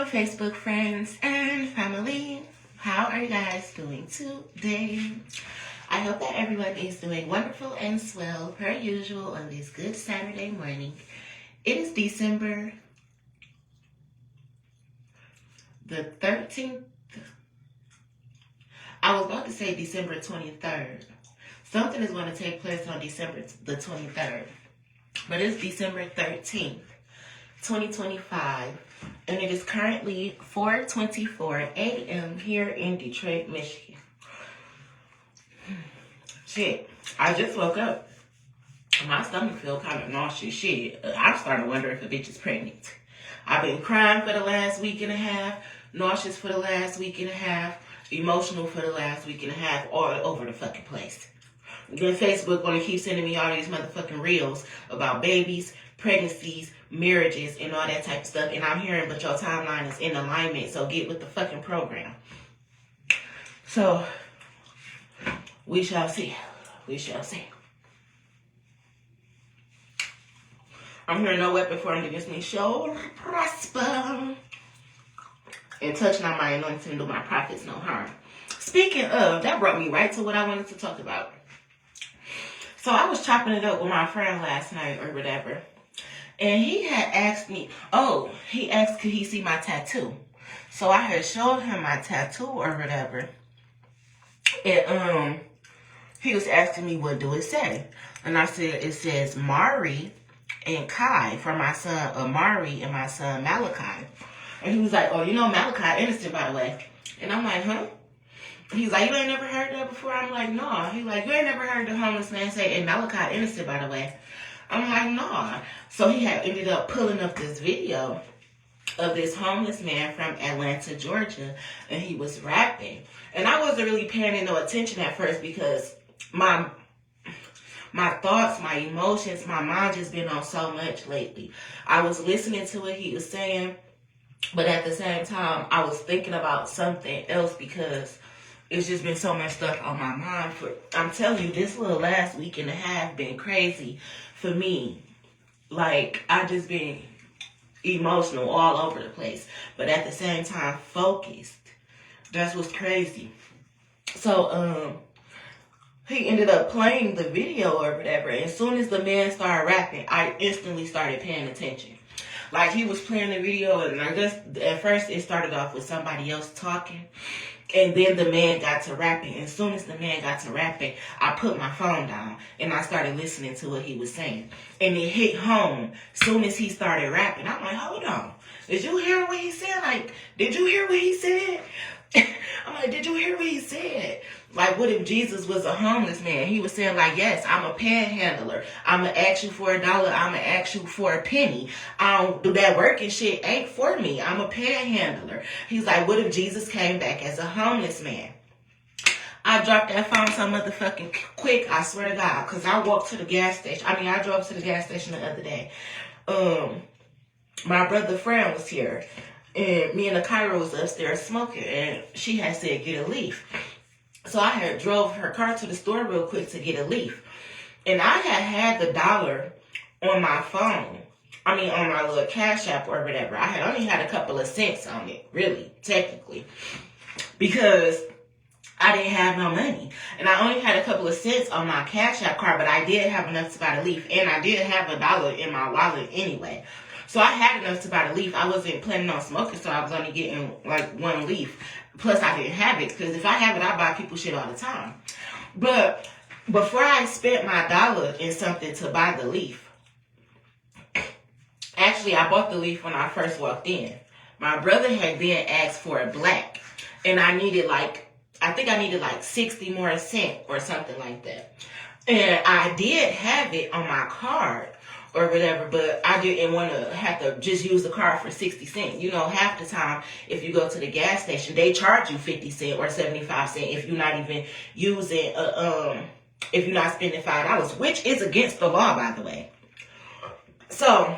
Facebook friends and family. How are you guys doing today? I hope that everyone is doing wonderful and swell per usual on this good Saturday morning. It is December the 13th. I was about to say December 23rd. Something is going to take place on December the 23rd. But it's December 13th, 2025. And it is currently 4:24 a.m. here in Detroit, Michigan. Shit, I just woke up. My stomach feels kind of nauseous. Shit, I'm starting to wonder if a bitch is pregnant. I've been crying for the last week and a half, nauseous for the last week and a half, emotional for the last week and a half, all over the fucking place. Then Facebook gonna keep sending me all these motherfucking reels about babies, pregnancies, marriages, and all that type of stuff. And I'm hearing, but your timeline is in alignment, so get with the fucking program. So, we shall see. We shall see. I'm hearing no weapon formed against me shall prosper. And touch not my anointing, do my prophets no harm. Speaking of, that brought me right to what I wanted to talk about. So I was chopping it up with my friend last night or whatever. And he had asked me, he asked could he see my tattoo. So I had showed him my tattoo or whatever. And he was asking me what do it say. And I said it says Mari and Kai for my son Amari and my son Malachi. And he was like, oh, you know Malachi innocent, by the way. And I'm like, huh? He's like, you ain't never heard that before? I'm like, no. He's like, you ain't never heard the homeless man say, and Malachi innocent, by the way. I'm like, no. So he had ended up pulling up this video of this homeless man from Atlanta, Georgia, and he was rapping. And I wasn't really paying no attention at first because my thoughts, my emotions, my mind just been on so much lately. I was listening to what he was saying, but at the same time, I was thinking about something else because it's just been so much stuff on my mind. I'm telling you, this little last week and a half been crazy for me. Like, I just been emotional all over the place. But at the same time, focused. That's what's crazy. So, he ended up playing the video or whatever. And as soon as the man started rapping, I instantly started paying attention. Like, he was playing the video, and I guess at first it started off with somebody else talking. And then the man got to rapping. As soon as the man got to rapping, I put my phone down and I started listening to what he was saying. And it hit home as soon as he started rapping. I'm like, hold on. Did you hear what he said? Like, did you hear what he said? I'm like, did you hear what he said? Like, what if Jesus was a homeless man? He was saying, like, yes, I'm a panhandler. I'm going to ask you for $1. I'm going to ask you for a penny. I don't do that working shit ain't for me. I'm a panhandler. He's like, what if Jesus came back as a homeless man? I dropped that phone so motherfucking quick, I swear to God, because I walked to the gas station. I drove to the gas station the other day. My brother friend was here. And me and the Cairo was upstairs smoking. And she had said, get a leaf. So I had drove her car to the store real quick to get a leaf. And I had the $1 on my phone. On my little Cash App or whatever. I had only had a couple of cents on it, really, technically. Because I didn't have no money. And I only had a couple of cents on my Cash App card, but I did have enough to buy the leaf. And I did have $1 in my wallet anyway. So I had enough to buy the leaf. I wasn't planning on smoking, so I was only getting like one leaf. Plus, I didn't have it, because if I have it, I buy people shit all the time. But before I spent my $1 in something to buy the leaf, actually, I bought the leaf when I first walked in. My brother had then asked for a black, and I needed like 60 more cents or something like that. And I did have it on my card or whatever, but I didn't want to have to just use the card for 60 cents. You know, half the time, if you go to the gas station, they charge you 50 cents or 75 cents if you're not even using, if you're not spending $5, which is against the law, by the way. So,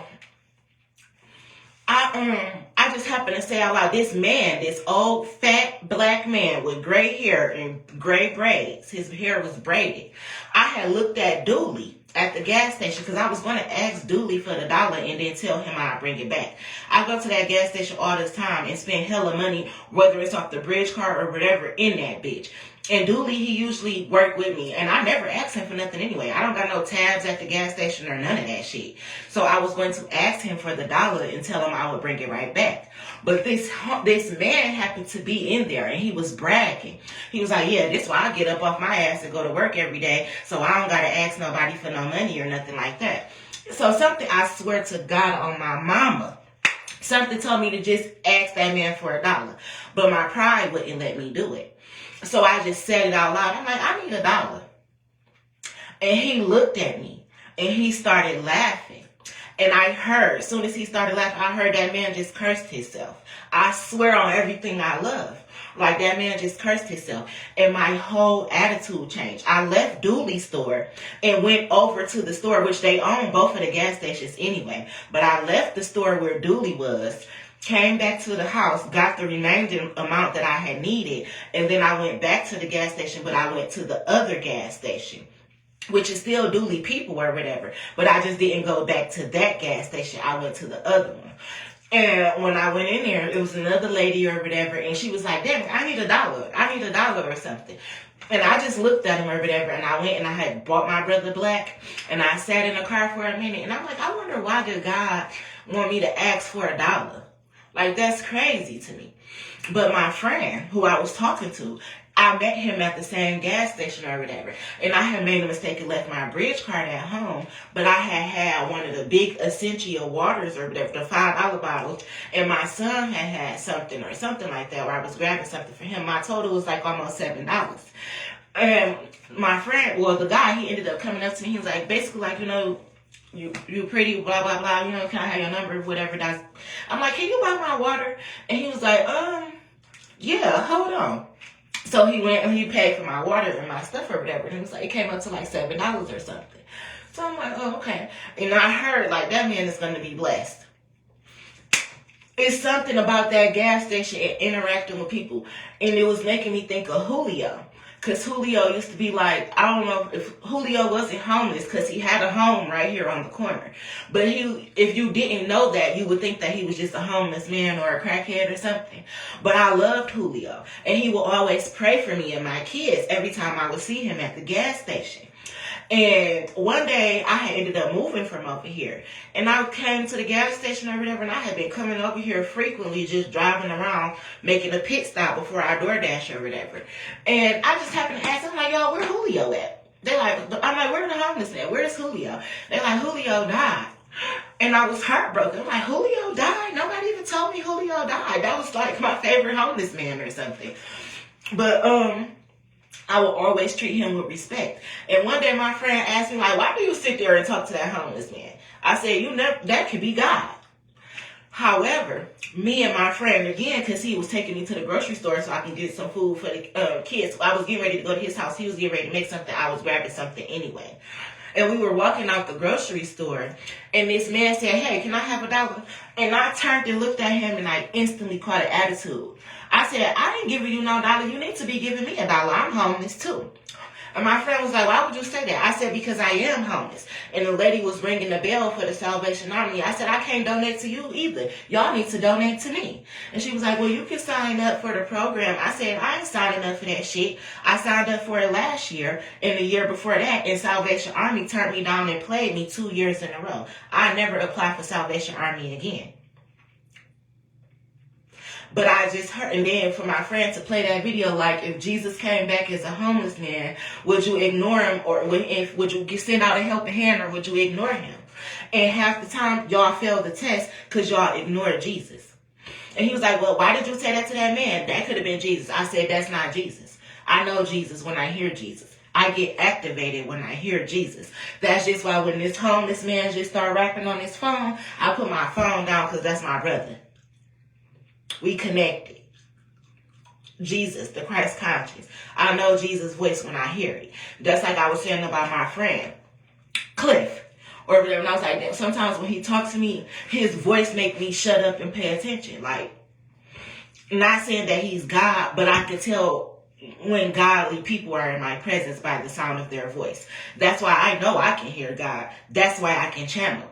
I just happened to say out loud, this man, this old, fat, black man with gray hair and gray braids, his hair was braided. I had looked at Dooley. at the gas station because I was going to ask Dooley for the dollar and then tell him I'd bring it back. I go to that gas station all this time and spend hella money, whether it's off the bridge card or whatever, in that bitch. And Dooley, he usually work with me, and I never ask him for nothing anyway. I don't got no tabs at the gas station or none of that shit. So I was going to ask him for the dollar and tell him I would bring it right back. But this man happened to be in there, and he was bragging. He was like, yeah, this why I get up off my ass and go to work every day, so I don't got to ask nobody for no money or nothing like that. So something, I swear to God on my mama, something told me to just ask that man for a dollar. But my pride wouldn't let me do it. So I just said it out loud. I'm like, I need a dollar. And he looked at me and he started laughing. And I heard, as soon as he started laughing, I heard that man just cursed himself. I swear on everything I love. Like, that man just cursed himself. And my whole attitude changed. I left Dooley's store and went over to the store, which they own both of the gas stations anyway. But I left the store where Dooley was, came back to the house, got the remaining amount that I had needed, and then I went back to the gas station, but I went to the other gas station, which is still Dooley people or whatever. But I just didn't go back to that gas station. I went to the other one. And when I went in there, it was another lady or whatever, and she was like, damn, I need a dollar. I need a dollar or something. And I just looked at him or whatever, and I went and I had bought my brother black, and I sat in the car for a minute, and I'm like, I wonder why did God want me to ask for a dollar? Like, that's crazy to me. But my friend, who I was talking to, I met him at the same gas station or whatever. And I had made a mistake and left my bridge card at home. But I had one of the big Essentia waters or whatever, the $5 bottles. And my son had something or something like that, where I was grabbing something for him. My total was like almost $7. And my friend, well, the guy, he ended up coming up to me. He was like, basically like, you know, you pretty, blah, blah, blah, you know, can I have your number, whatever. That's. I'm like, can you buy my water? And he was like, yeah, hold on. So he went and he paid for my water and my stuff or whatever. And he was like, it came up to like $7 or something. So I'm like, oh, okay. And I heard like that man is going to be blessed. It's something about that gas station and interacting with people. And it was making me think of Julio. Because Julio used to be like, I don't know if Julio wasn't homeless because he had a home right here on the corner. But if you didn't know that, you would think that he was just a homeless man or a crackhead or something. But I loved Julio. And he would always pray for me and my kids every time I would see him at the gas station. And one day I had ended up moving from over here. And I came to the gas station or whatever, and I had been coming over here frequently, just driving around, making a pit stop before I DoorDash or whatever. And I just happened to ask them, like, yo, where Julio at? I'm like, where the homeless at? Where's Julio? They're like, Julio died. And I was heartbroken. I'm like, Julio died? Nobody even told me Julio died. That was like my favorite homeless man or something. But, I will always treat him with respect. And one day my friend asked me, like, why do you sit there and talk to that homeless man? I said, that could be God. However, me and my friend, again, because he was taking me to the grocery store so I can get some food for the kids. I was getting ready to go to his house. He was getting ready to make something. I was grabbing something anyway. And we were walking out the grocery store, and this man said, hey, can I have a dollar? And I turned and looked at him, and I instantly caught an attitude. I said, I ain't giving you no dollar. You need to be giving me a dollar. I'm homeless too. And my friend was like, why would you say that? I said, because I am homeless. And the lady was ringing the bell for the Salvation Army. I said, I can't donate to you either. Y'all need to donate to me. And she was like, well, you can sign up for the program. I said, I ain't signing up for that shit. I signed up for it last year and the year before that. And Salvation Army turned me down and played me 2 years in a row. I never applied for Salvation Army again. But I just heard, and then for my friend to play that video, like, if Jesus came back as a homeless man, would you ignore him, or would you send out a helping hand, or would you ignore him? And half the time, y'all failed the test because y'all ignored Jesus. And he was like, well, why did you say that to that man? That could have been Jesus. I said, that's not Jesus. I know Jesus when I hear Jesus. I get activated when I hear Jesus. That's just why when this homeless man just started rapping on his phone, I put my phone down because that's my brother. We connected. Jesus, the Christ conscious. I know Jesus' voice when I hear it. That's like I was saying about my friend, Cliff, or whatever. And I was like, sometimes when he talks to me, his voice make me shut up and pay attention. Like, not saying that he's God, but I could tell when godly people are in my presence by the sound of their voice. That's why I know I can hear God. That's why I can channel.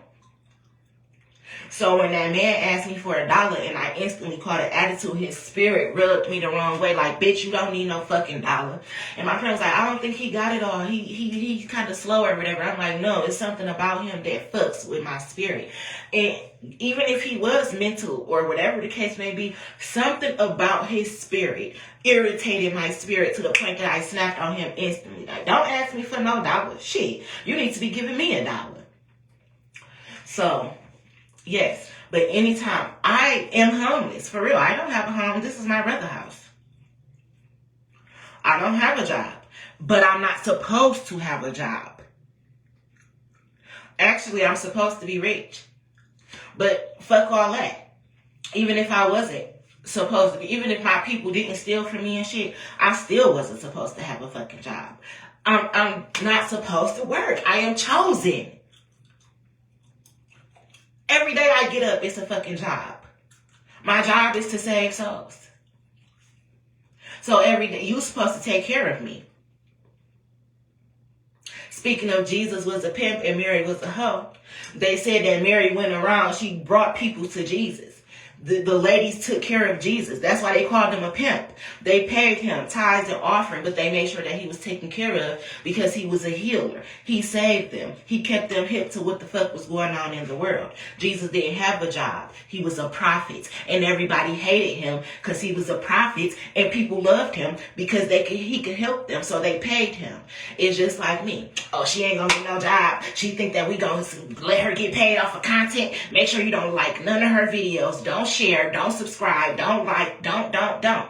So when that man asked me for $1 and I instantly caught an attitude, his spirit rubbed me the wrong way. Like, bitch, you don't need no fucking $1. And my friend was like, I don't think he got it all. He's kind of slow or whatever. I'm like, no, it's something about him that fucks with my spirit. And even if he was mental or whatever the case may be, something about his spirit irritated my spirit to the point that I snapped on him instantly. Like, don't ask me for no $1. Shit, you need to be giving me $1. So, yes, but anytime I am homeless, for real, I don't have a home. This is my brother's house. I don't have a job, but I'm not supposed to have a job. Actually, I'm supposed to be rich, but fuck all that. Even if I wasn't supposed to be, even if my people didn't steal from me and shit, I still wasn't supposed to have a fucking job. I'm not supposed to work. I am chosen. Every day I get up, it's a fucking job. My job is to save souls. So every day, you're supposed to take care of me. Speaking of Jesus was a pimp and Mary was a hoe, they said that Mary went around, she brought people to Jesus. The ladies took care of Jesus. That's why they called him a pimp. They paid him tithes and offering, but they made sure that he was taken care of because he was a healer. He saved them. He kept them hip to what the fuck was going on in the world. Jesus didn't have a job. He was a prophet, and everybody hated him because he was a prophet, and people loved him because he could help them, so they paid him. It's just like me. Oh, she ain't gonna get no job. She think that we gonna let her get paid off of content. Make sure you don't like none of her videos. Don't share, don't subscribe, don't like, don't.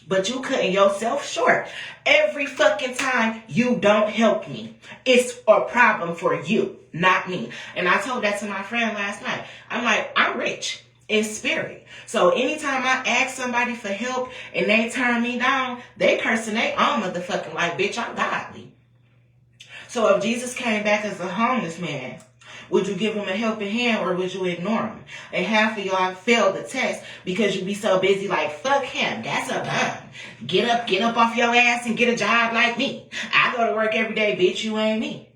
But you cutting yourself short every fucking time you don't help me. It's a problem for you, not me. And I told that to my friend last night. I'm like, I'm rich in spirit. So anytime I ask somebody for help and they turn me down, they cursing their own motherfucking like, bitch, I'm godly. So if Jesus came back as a homeless man, would you give him a helping hand or would you ignore him? And half of y'all failed the test because you be so busy like, fuck him, that's a bum. Get up off your ass and get a job like me. I go to work every day, bitch, you ain't me.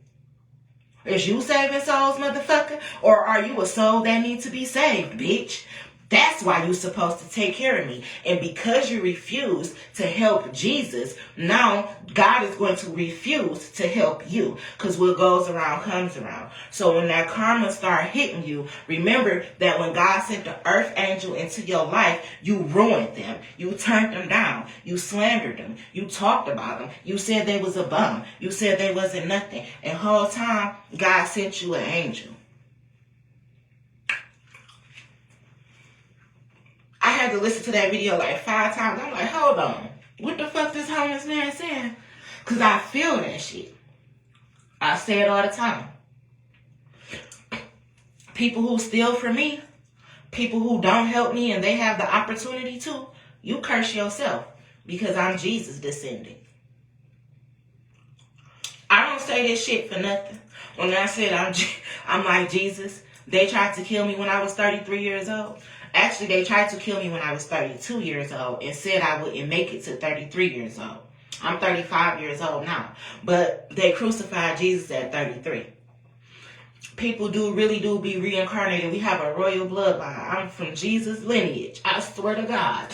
Is you saving souls, motherfucker? Or are you a soul that needs to be saved, bitch? That's why you're supposed to take care of me. And because you refuse to help Jesus, now God is going to refuse to help you. Because what goes around comes around. So when that karma start hitting you, remember that when God sent the earth angel into your life, you ruined them. You turned them down. You slandered them. You talked about them. You said they was a bum. You said they wasn't nothing. And the whole time, God sent you an angel. I had to listen to that video like 5 times. I'm like, hold on. What the fuck this homeless man saying? Because I feel that shit. I say it all the time. People who steal from me, people who don't help me and they have the opportunity to, you curse yourself because I'm Jesus descending. I don't say this shit for nothing. When I said I'm like Jesus, they tried to kill me when I was 33 years old. Actually, they tried to kill me when I was 32 years old and said I wouldn't make it to 33 years old. I'm 35 years old now. But they crucified Jesus at 33. People really do be reincarnated. We have a royal bloodline. I'm from Jesus' lineage. I swear to God.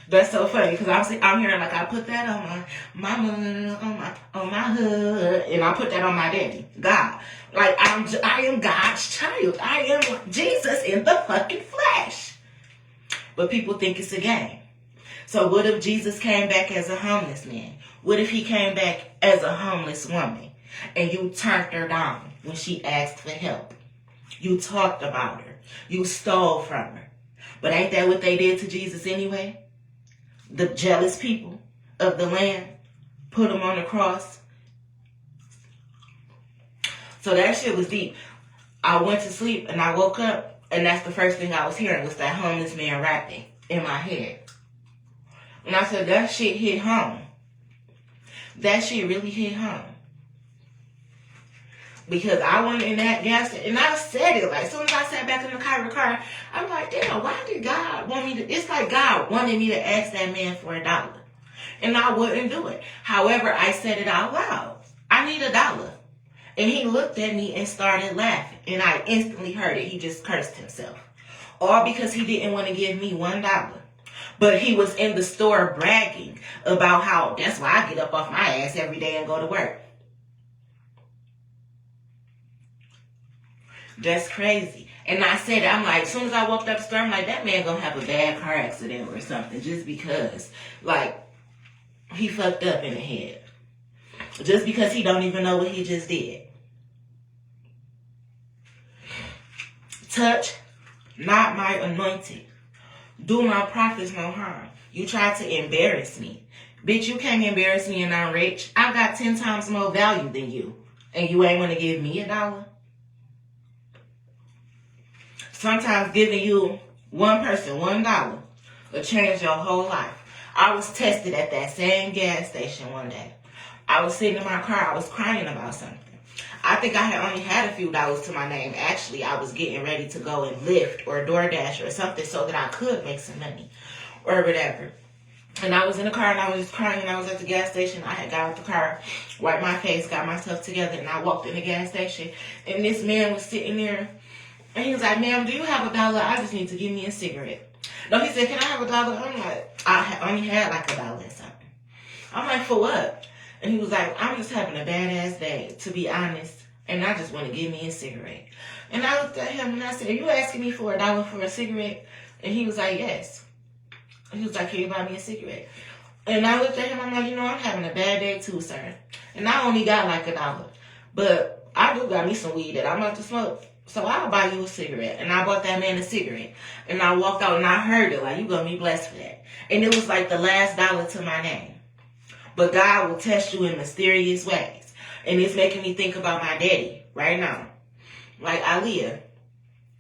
That's so funny because I'm hearing like I put that on my mama, on my hood, and I put that on my daddy, God. Like I am God's child. I am Jesus in the fucking flesh. But people think it's a game. So what if Jesus came back as a homeless man? What if he came back as a homeless woman and you turned her down when she asked for help? You talked about her. You stole from her. But ain't that what they did to Jesus anyway? The jealous people of the land put him on the cross. So that shit was deep. I went to sleep and I woke up and that's the first thing I was hearing was that homeless man rapping in my head. And I said, that shit hit home. That shit really hit home. Because I went in that gas station, and I said it, like, as soon as I sat back in the car, I'm like, damn, why did God want me to, it's like God wanted me to ask that man for $1. And I wouldn't do it. However, I said it out loud. I need $1. And he looked at me and started laughing. And I instantly heard it. He just cursed himself. All because he didn't want to give me $1. But he was in the store bragging about how that's why I get up off my ass every day and go to work. That's crazy. And I said, I'm like, as soon as I walked up the store, I'm like, that man gonna have a bad car accident or something just because, like, he fucked up in the head. Just because he don't even know what he just did. Touch not my anointed. Do my prophets no harm. You tried to embarrass me. Bitch, you can't embarrass me and I'm rich. I got 10 times more value than you. And you ain't want to give me $1? Sometimes giving you one person $1 will change your whole life. I was tested at that same gas station one day. I was sitting in my car. I was crying about something. I think I had only had a few dollars to my name. Actually, I was getting ready to go and Lyft or DoorDash or something so that I could make some money or whatever. And I was in the car and I was just crying and I was at the gas station. I had got out the car, wiped my face, got myself together, and I walked in the gas station. And this man was sitting there and he was like, ma'am, do you have $1? I just need to give me a cigarette. No, he said, can I have $1? I'm like, I only had like $1 and something. I'm like, for what? And he was like, I'm just having a badass day, to be honest. And I just want to give me a cigarette. And I looked at him and I said, are you asking me for $1 for a cigarette? And he was like, yes. And he was like, can you buy me a cigarette? And I looked at him, I'm like, I'm having a bad day too, sir. And I only got like $1. But I do got me some weed that I'm about to smoke. So I'll buy you a cigarette. And I bought that man a cigarette. And I walked out and I heard it. Like, you going to be blessed for that. And it was like the last $1 to my name. But God will test you in mysterious ways. And it's making me think about my daddy right now. Like, Aaliyah,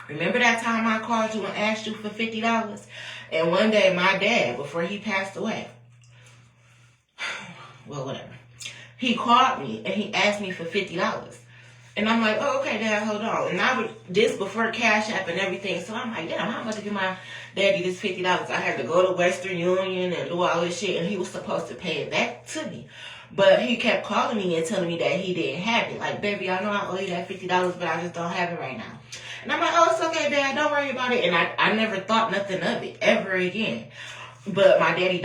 remember that time I called you and asked you for $50? And one day my dad, before he passed away, well, whatever, he called me and he asked me for $50. And I'm like, oh, okay, Dad, hold on. And this before Cash App and everything. So I'm like, damn, how much to give my daddy this $50? I had to go to Western Union and do all this shit. And he was supposed to pay it back to me. But he kept calling me and telling me that he didn't have it. Like, baby, I know I owe you that $50, but I just don't have it right now. And I'm like, oh, it's okay, Dad, don't worry about it. And I never thought nothing of it ever again. But my daddy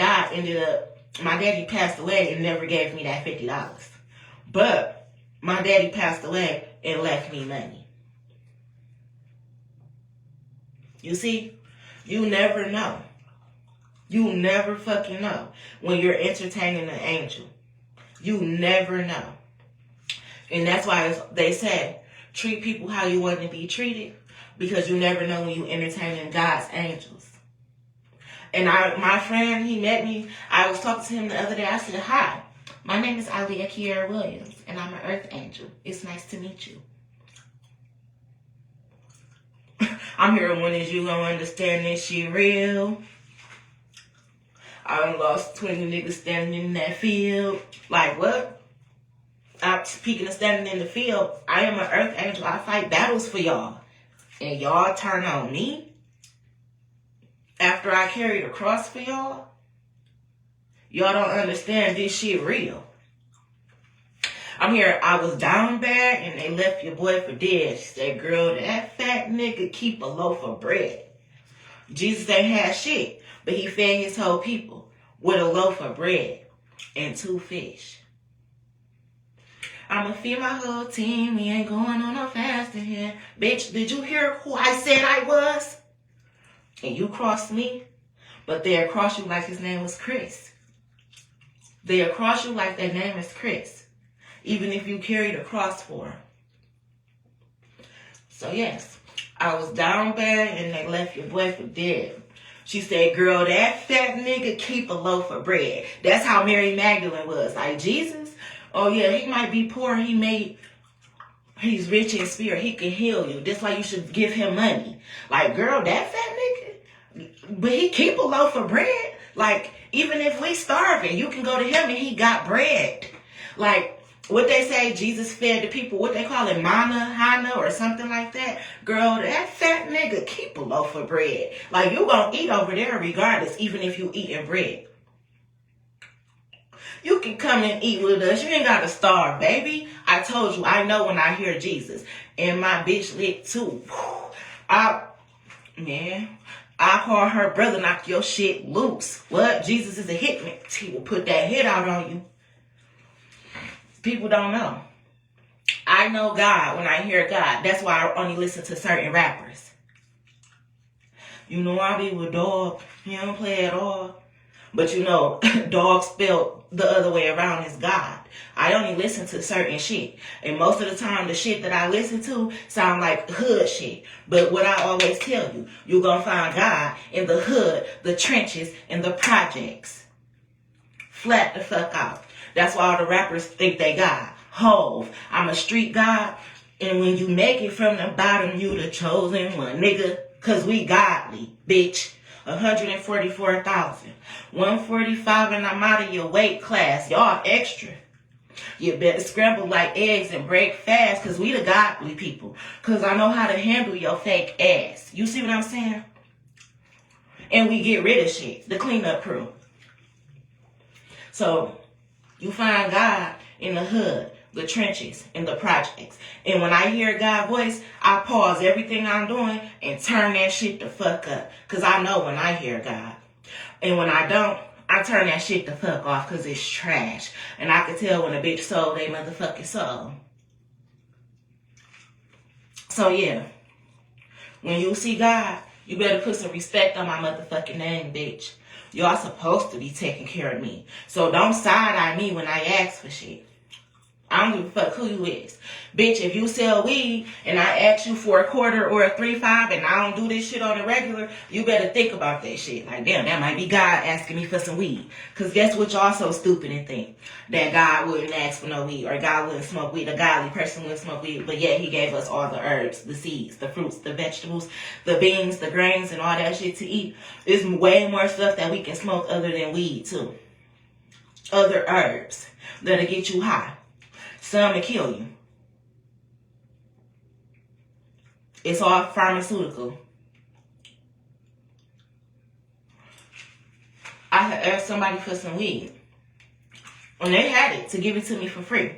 my daddy passed away and never gave me that $50. But my daddy passed away and left me money. You see, you never know. You never fucking know when you're entertaining an angel. You never know. And that's why they say, treat people how you want to be treated, because you never know when you entertaining God's angels. And my friend, he met me. I was talking to him the other day. I said, hi, my name is Aaliyah Kiera Williams, and I'm an earth angel. It's nice to meet you. I'm here when is you gonna understand this shit real? I done lost 20 niggas standing in that field. Like, what? I'm speaking of standing in the field. I am an earth angel. I fight battles for y'all. And y'all turn on me? After I carried a cross for y'all? Y'all don't understand this shit real. I'm here, I was down bad and they left your boy for dead. She said, girl, that fat nigga keep a loaf of bread. Jesus ain't had shit, but he fed his whole people with a loaf of bread and 2 fish. I'ma feed my whole team. We ain't going on no fasting here. Bitch, did you hear who I said I was? And you crossed me, but they'll cross you like his name was Chris. They'll cross you like their name is Chris, even if you carried a cross for him. So yes, I was down bad and they left your boy for dead. She said, girl, that fat nigga keep a loaf of bread. That's how Mary Magdalene was. Like, Jesus, oh yeah, he might be poor. He's rich in spirit. He can heal you. That's why you should give him money. Like, girl, that fat nigga, but he keep a loaf of bread. Like, even if we starving, you can go to him and he got bread. Like, what they say, Jesus fed the people, what they call it, hana, or something like that. Girl, that fat nigga keep a loaf of bread. Like, you gonna eat over there regardless, even if you eating bread. You can come and eat with us. You ain't got to starve, baby. I told you, I know when I hear Jesus. And my bitch lit too. I call her brother, knock your shit loose. What? Jesus is a hitman. He will put that hit out on you. People don't know. I know God when I hear God. That's why I only listen to certain rappers. You know I be with Dog. He don't play at all. But you know, Dog spelled the other way around is God. I only listen to certain shit. And most of the time, the shit that I listen to sound like hood shit. But what I always tell you, you're going to find God in the hood, the trenches, and the projects. Flat the fuck out. That's why all the rappers think they God. Hove, I'm a street God. And when you make it from the bottom, you the chosen one, nigga. Cause we godly, bitch. 144,000. 145 and I'm out of your weight class. Y'all extra. You better scramble like eggs and break fast. Cause we the godly people. Cause I know how to handle your fake ass. You see what I'm saying? And we get rid of shit. The cleanup crew. So, you find God in the hood, the trenches, and the projects. And when I hear God's voice, I pause everything I'm doing and turn that shit the fuck up. Because I know when I hear God. And when I don't, I turn that shit the fuck off because it's trash. And I can tell when a bitch sold they motherfucking soul. So yeah, when you see God, you better put some respect on my motherfucking name, bitch. Y'all supposed to be taking care of me. So don't side-eye me when I ask for shit. I don't give a fuck who you is. Bitch, if you sell weed and I ask you for a quarter or a 3-5 and I don't do this shit on the regular, you better think about that shit. Like, damn, that might be God asking me for some weed. Because guess what y'all so stupid and think? That God wouldn't ask for no weed or God wouldn't smoke weed. A godly person wouldn't smoke weed. But yet he gave us all the herbs, the seeds, the fruits, the vegetables, the beans, the grains, and all that shit to eat. There's way more stuff that we can smoke other than weed, too. Other herbs that'll get you high. Some will kill you. It's all pharmaceutical. I had asked somebody for some weed. And they had it to give it to me for free.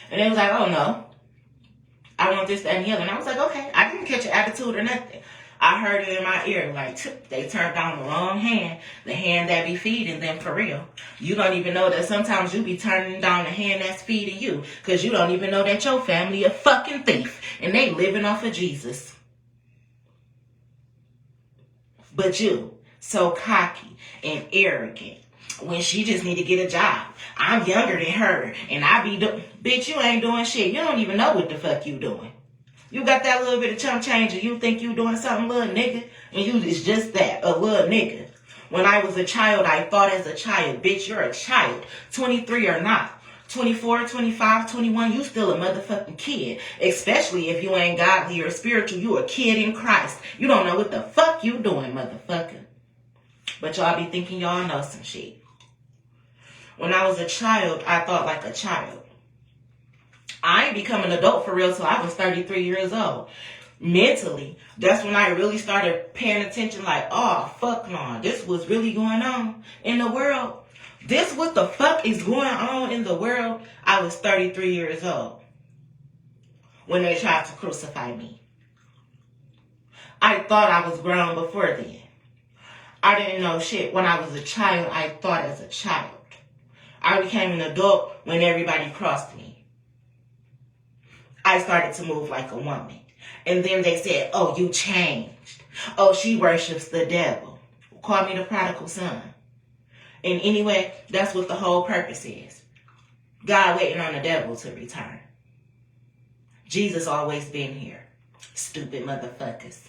And they was like, oh no. I want this, that, and the other. And I was like, okay. I didn't catch an attitude or nothing. I heard it in my ear, like, they turned down the wrong hand. The hand that be feeding them for real. You don't even know that sometimes you be turning down the hand that's feeding you. Because you don't even know that your family a fucking thief. And they living off of Jesus. But you, so cocky and arrogant. When she just need to get a job. I'm younger than her. And I be bitch, you ain't doing shit. You don't even know what the fuck you doing. You got that little bit of chump change and you think you doing something, little nigga. And you is just that, a little nigga. When I was a child, I thought as a child. Bitch, you're a child. 23 or not. 24, 25, 21, you still a motherfucking kid. Especially if you ain't godly or spiritual. You a kid in Christ. You don't know what the fuck you doing, motherfucker. But y'all be thinking y'all know some shit. When I was a child, I thought like a child. I ain't become an adult for real till I was 33 years old. Mentally, that's when I really started paying attention like, oh, fuck no, this was really going on in the world. This what the fuck is going on in the world? I was 33 years old when they tried to crucify me. I thought I was grown before then. I didn't know shit. When I was a child, I thought as a child. I became an adult when everybody crossed me. I started to move like a woman. And then they said, oh, you changed. Oh, she worships the devil. Call me the prodigal son. And anyway, that's what the whole purpose is. God waiting on the devil to return. Jesus always been here. Stupid motherfuckers.